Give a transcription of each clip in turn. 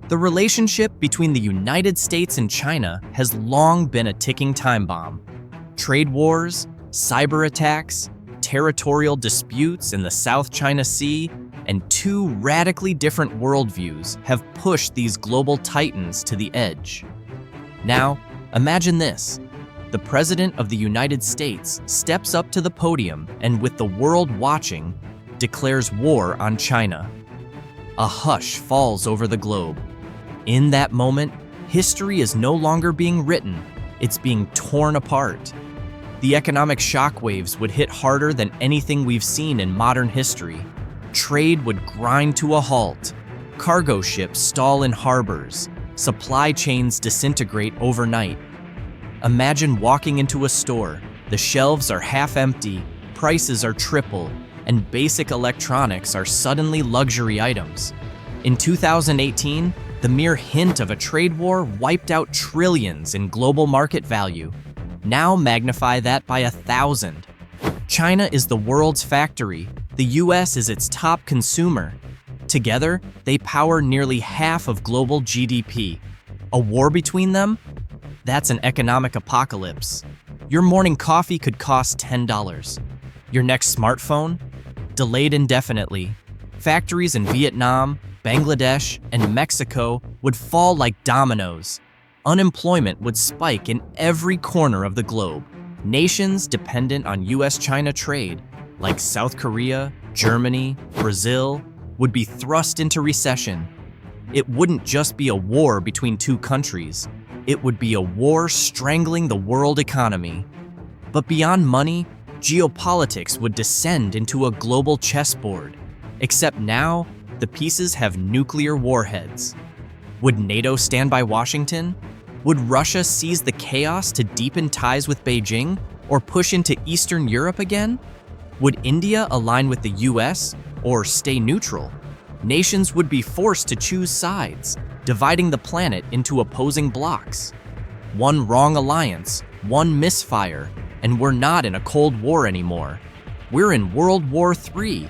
The relationship between the United States and China has long been a ticking time bomb. Trade wars, cyber attacks, territorial disputes in the South China Sea, and two radically different worldviews have pushed these global titans to the edge. Now, imagine this. The President of the United States steps up to the podium and, with the world watching, declares war on China. A hush falls over the globe. In that moment, history is no longer being written, it's being torn apart. The economic shockwaves would hit harder than anything we've seen in modern history. Trade would grind to a halt. Cargo ships stall in harbors. Supply chains disintegrate overnight. Imagine walking into a store. The shelves are half empty, prices are triple, and basic electronics are suddenly luxury items. In 2018, the mere hint of a trade war wiped out trillions in global market value. Now magnify that by 1,000. China is the world's factory. The US is its top consumer. Together, they power nearly half of global GDP. A war between them? That's an economic apocalypse. Your morning coffee could cost $10. Your next smartphone? Delayed indefinitely. Factories in Vietnam, Bangladesh, and Mexico would fall like dominoes. Unemployment would spike in every corner of the globe. Nations dependent on US-China trade, like South Korea, Germany, Brazil, would be thrust into recession. It wouldn't just be a war between two countries. It would be a war strangling the world economy. But beyond money, geopolitics would descend into a global chessboard. Except now, the pieces have nuclear warheads. Would NATO stand by Washington? Would Russia seize the chaos to deepen ties with Beijing or push into Eastern Europe again? Would India align with the US or stay neutral? Nations would be forced to choose sides, dividing the planet into opposing blocs. One wrong alliance, one misfire, and we're not in a Cold War anymore. We're in World War III.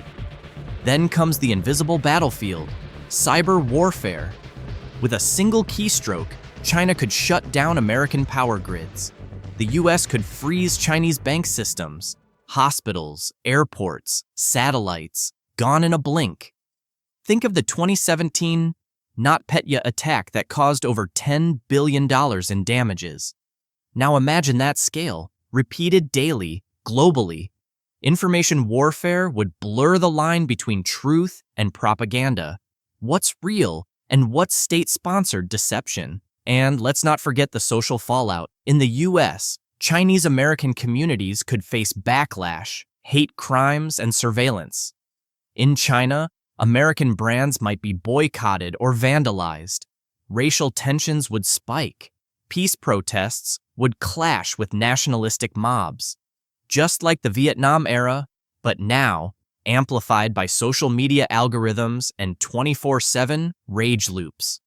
Then comes the invisible battlefield, cyber warfare. With a single keystroke, China could shut down American power grids. The US could freeze Chinese bank systems, hospitals, airports, satellites, gone in a blink. Think of the 2017 NotPetya attack that caused over $10 billion in damages. Now imagine that scale, repeated daily, globally. Information warfare would blur the line between truth and propaganda. What's real and what's state-sponsored deception? And let's not forget the social fallout. In the US, Chinese-American communities could face backlash, hate crimes, and surveillance. In China, American brands might be boycotted or vandalized. Racial tensions would spike. Peace protests would clash with nationalistic mobs. Just like the Vietnam era, but now amplified by social media algorithms and 24/7 rage loops.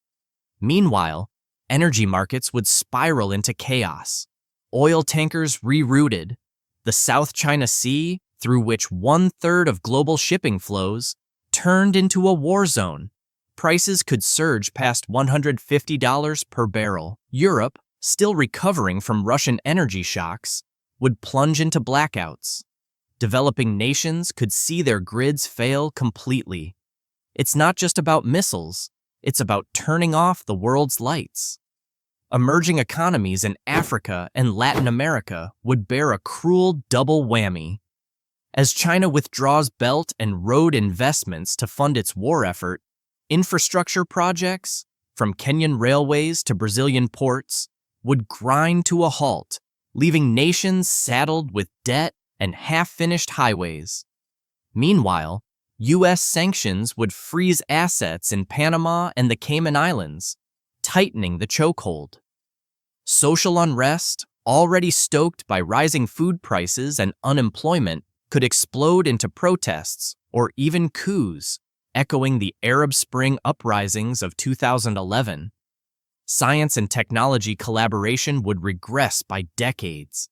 Meanwhile, energy markets would spiral into chaos. Oil tankers rerouted. The South China Sea, through which 1/3 of global shipping flows, turned into a war zone. Prices could surge past $150 per barrel. Europe, still recovering from Russian energy shocks, would plunge into blackouts. Developing nations could see their grids fail completely. It's not just about missiles, it's about turning off the world's lights. Emerging economies in Africa and Latin America would bear a cruel double whammy. As China withdraws Belt and Road investments to fund its war effort, infrastructure projects, from Kenyan railways to Brazilian ports, would grind to a halt, leaving nations saddled with debt and half-finished highways. Meanwhile, U.S. sanctions would freeze assets in Panama and the Cayman Islands, tightening the chokehold. Social unrest, already stoked by rising food prices and unemployment, could explode into protests or even coups, echoing the Arab Spring uprisings of 2011. Science and technology collaboration would regress by decades.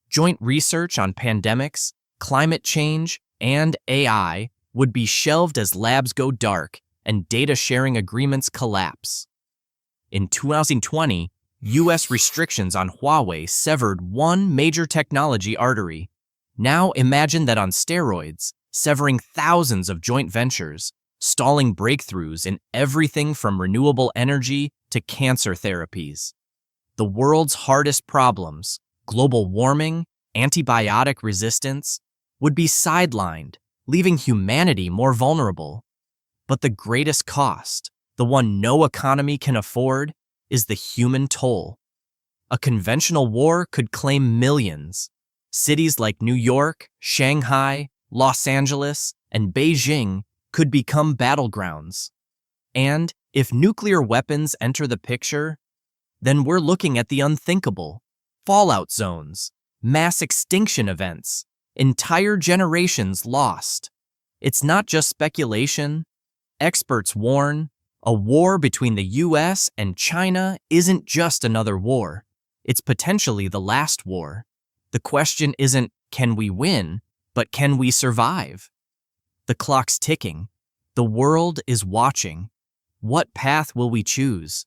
Joint research on pandemics, climate change, and AI would be shelved as labs go dark and data sharing agreements collapse. In 2020, US restrictions on Huawei severed one major technology artery. Now imagine that on steroids, severing thousands of joint ventures, stalling breakthroughs in everything from renewable energy to cancer therapies. The world's hardest problems, global warming, antibiotic resistance, would be sidelined, leaving humanity more vulnerable. But the greatest cost, the one no economy can afford, is the human toll. A conventional war could claim millions. Cities like New York, Shanghai, Los Angeles, and Beijing could become battlegrounds. And if nuclear weapons enter the picture, then we're looking at the unthinkable. Fallout zones, mass extinction events, entire generations lost. It's not just speculation. Experts warn, a war between the US and China isn't just another war. It's potentially the last war. The question isn't, can we win, but can we survive? The clock's ticking. The world is watching. What path will we choose?